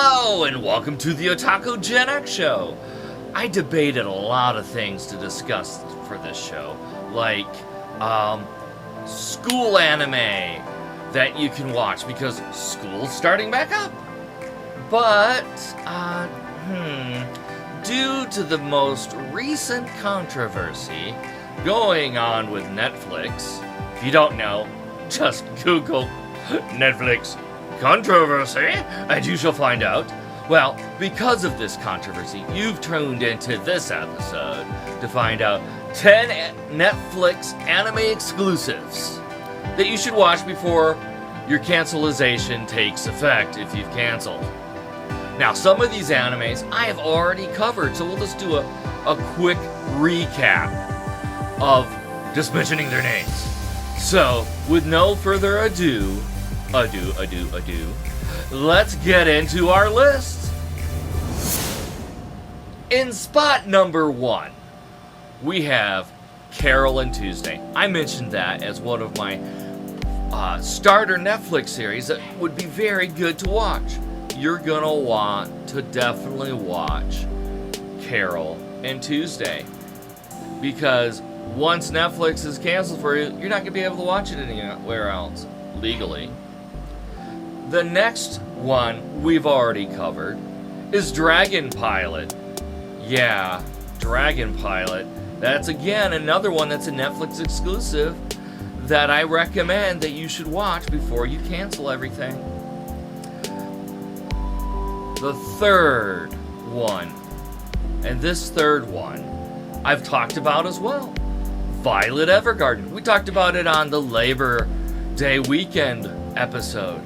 Hello, and welcome to the Otaku Gen X Show. I debated a lot of things to discuss for this show, like school anime that you can watch because school's starting back up. But, due to the most recent controversy going on with Netflix, if you don't know, just Google Netflix controversy, and you shall find out. Well, because of this controversy, you've tuned into this episode to find out 10 Netflix anime exclusives that you should watch before your cancellation takes effect if you've canceled. Now, some of these animes I have already covered, so we'll just do a quick recap of just mentioning their names. So, with no further ado, let's get into our list. In spot number 1, we have Carol and Tuesday. I mentioned that as one of my starter Netflix series that would be very good to watch. You're gonna want to definitely watch Carol and Tuesday, because once Netflix is canceled for you, you're not gonna be able to watch it anywhere else legally. The next one we've already covered is Dragon Pilot. Yeah, Dragon Pilot. That's again another one that's a Netflix exclusive that I recommend that you should watch before you cancel everything. The third one, and this third one I've talked about as well, Violet Evergarden. We talked about it on the Labor Day weekend episode.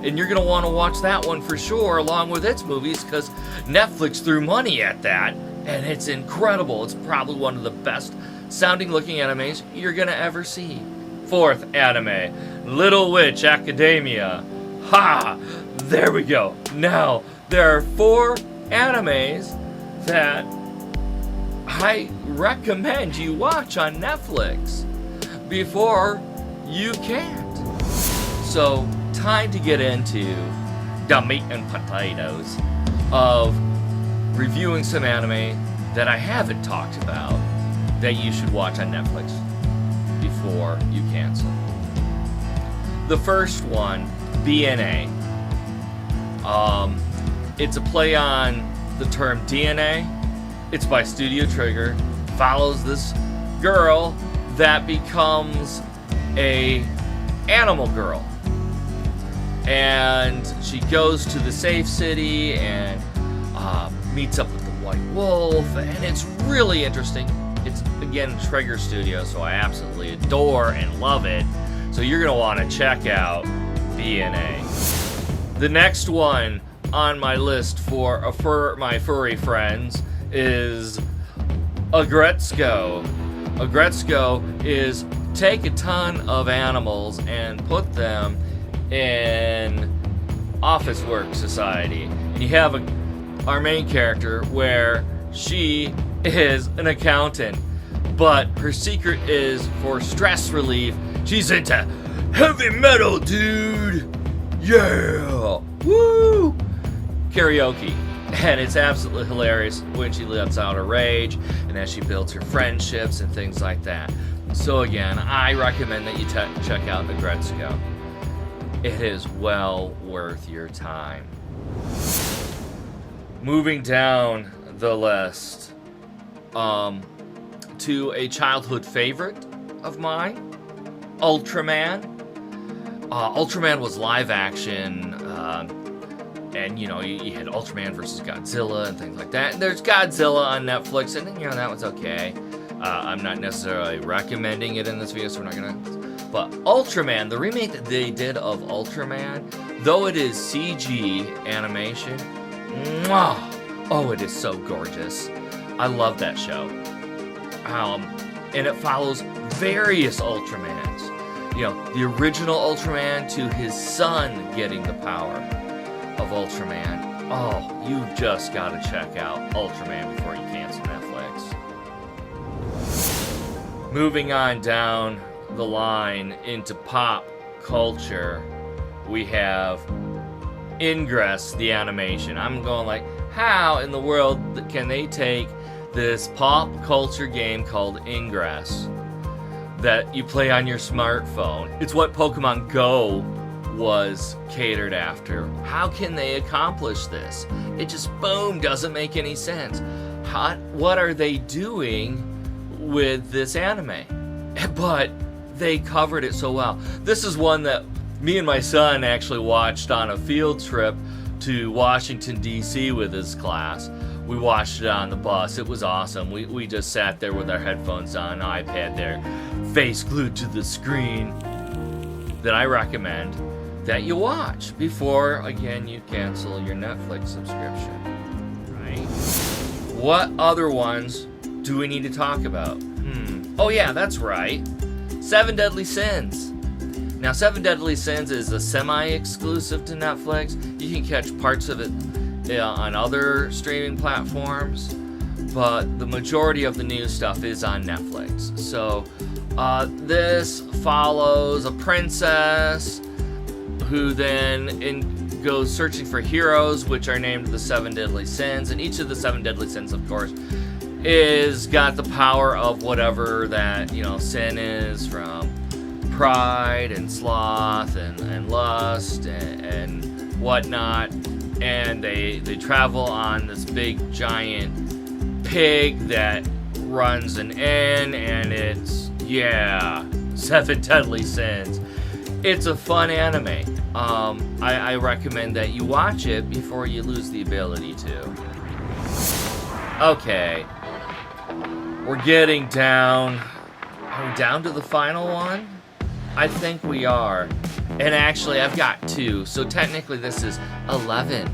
And you're going to want to watch that one for sure, along with its movies, because Netflix threw money at that, and it's incredible. It's probably one of the best sounding looking animes you're going to ever see. Fourth anime, Little Witch Academia. Ha! There we go. Now, there are 4 animes that I recommend you watch on Netflix before you can't. So, time to get into the meat and potatoes of reviewing some anime that I haven't talked about that you should watch on Netflix before you cancel. The first one, BNA. It's a play on the term DNA. It's by Studio Trigger. Follows this girl that becomes a animal girl. And she goes to the safe city and meets up with the white wolf, and it's really interesting. It's, again, Trigger Studio, so I absolutely adore and love it. So you're going to want to check out BNA. The next one on my list for my furry friends is Agretzko. Agretzko is take a ton of animals and put them in office work society. And you have our main character where she is an accountant, but her secret is for stress relief. She's into heavy metal, dude. Yeah, woo! Karaoke. And it's absolutely hilarious when she lets out her rage and as she builds her friendships and things like that. So again, I recommend that you check out Agretzko. It is well worth your time. Moving down the list to a childhood favorite of mine, Ultraman. Ultraman was live action, and you had Ultraman versus Godzilla and things like that. And there's Godzilla on Netflix, and that one's okay. I'm not necessarily recommending it in this video, so we're not gonna. But Ultraman, the remake that they did of Ultraman, though it is CG animation, oh, it is so gorgeous. I love that show. And it follows various Ultramans. The original Ultraman to his son getting the power of Ultraman. Oh, you've just got to check out Ultraman before you cancel Netflix. Moving on down the line into pop culture, we have Ingress the Animation. I'm going like, how in the world can they take this pop culture game called Ingress that you play on your smartphone? It's what Pokemon Go was catered after. How can they accomplish this? It just, boom, doesn't make any sense. What are they doing with this anime? But they covered it so well. This is one that me and my son actually watched on a field trip to Washington, D.C. with his class. We watched it on the bus. It was awesome. We just sat there with our headphones on, iPad there, face glued to the screen. That I recommend that you watch before, again, you cancel your Netflix subscription. Right? What other ones do we need to talk about? Oh yeah, that's right. 7 Deadly Sins. Now, 7 Deadly Sins is a semi-exclusive to Netflix. You can catch parts of it on other streaming platforms, but the majority of the new stuff is on Netflix. So, this follows a princess who then goes searching for heroes, which are named the 7 Deadly Sins, and each of the 7 Deadly Sins, of course, is got the power of whatever that, sin is, from pride and sloth and lust and whatnot. And they travel on this big giant pig that runs an inn, and it's 7 Deadly Sins. It's a fun anime. I recommend that you watch it before you lose the ability to. Okay, we're getting down. Are we down to the final one? I think we are. And actually, I've got 2. So technically, this is 11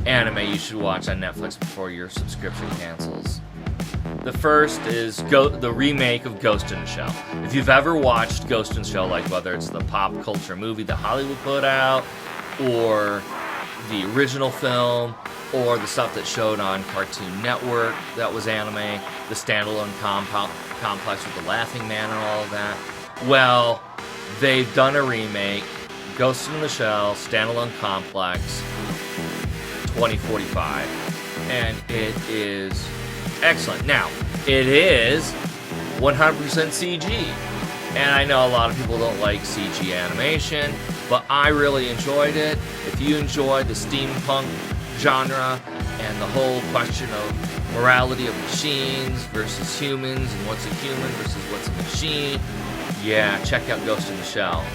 anime you should watch on Netflix before your subscription cancels. The first is the remake of Ghost in the Shell. If you've ever watched Ghost in the Shell, like whether it's the pop culture movie that Hollywood put out, or the original film, or the stuff that showed on Cartoon Network that was anime, the standalone complex with the Laughing Man and all of that, well, they've done a remake, Ghost in the Shell, standalone complex, 2045, and it is excellent. Now, it is 100% CG, and I know a lot of people don't like CG animation, but I really enjoyed it. If you enjoyed the steampunk genre and the whole question of morality of machines versus humans, and what's a human versus what's a machine, check out Ghost in the Shell,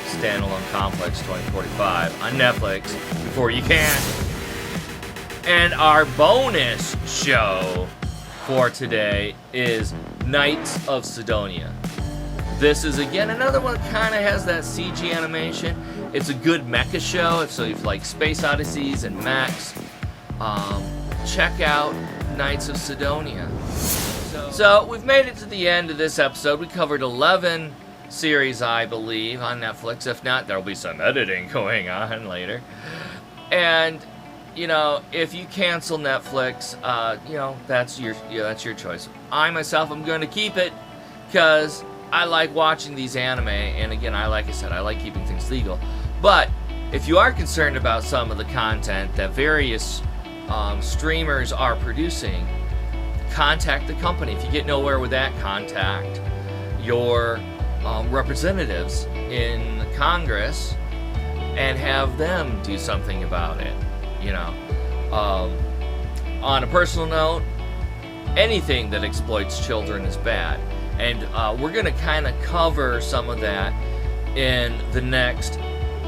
standalone complex 2045 on Netflix before you can. And our bonus show for today is Knights of Sidonia. This is, again, another one that kind of has that CG animation. It's a good mecha show, so if you like Space Odysseys and mechs, check out Knights of Sidonia. So we've made it to the end of this episode. We covered 11 series, I believe, on Netflix. If not, there'll be some editing going on later. And if you cancel Netflix, that's your choice. I myself am going to keep it because I like watching these anime, and again, like I said, I like keeping things legal. But if you are concerned about some of the content that various streamers are producing, contact the company. If you get nowhere with that, contact your representatives in Congress and have them do something about it. On a personal note, anything that exploits children is bad. And we're going to kind of cover some of that in the next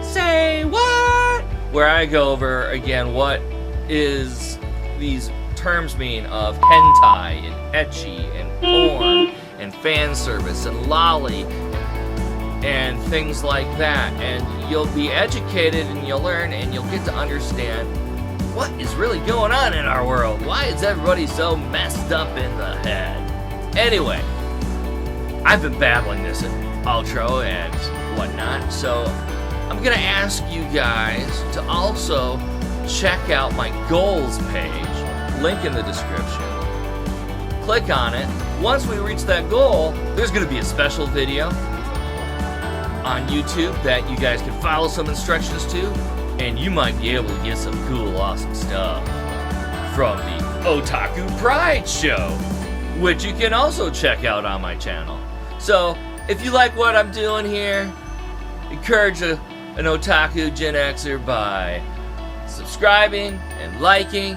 Say What? Where I go over, again, what is these terms mean of hentai and ecchi and porn and fan service and lolly and things like that. And you'll be educated and you'll learn and you'll get to understand what is really going on in our world. Why is everybody so messed up in the head? Anyway, I've been babbling this outro and whatnot, so I'm going to ask you guys to also check out my goals page, link in the description. Click on it. Once we reach that goal, there's going to be a special video on YouTube that you guys can follow some instructions to. and you might be able to get some cool, awesome stuff from the Otaku Pride Show, which you can also check out on my channel. So, if you like what I'm doing here, encourage an Otaku Gen Xer by subscribing and liking,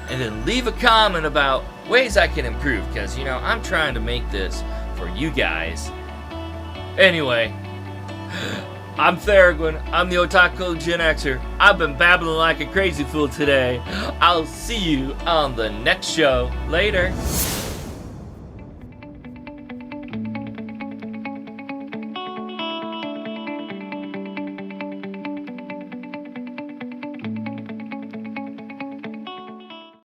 and then leave a comment about ways I can improve, because, you know, I'm trying to make this for you guys. Anyway, I'm Theraguin. I'm the Otaku Gen Xer. I've been babbling like a crazy fool today. I'll see you on the next show. Later.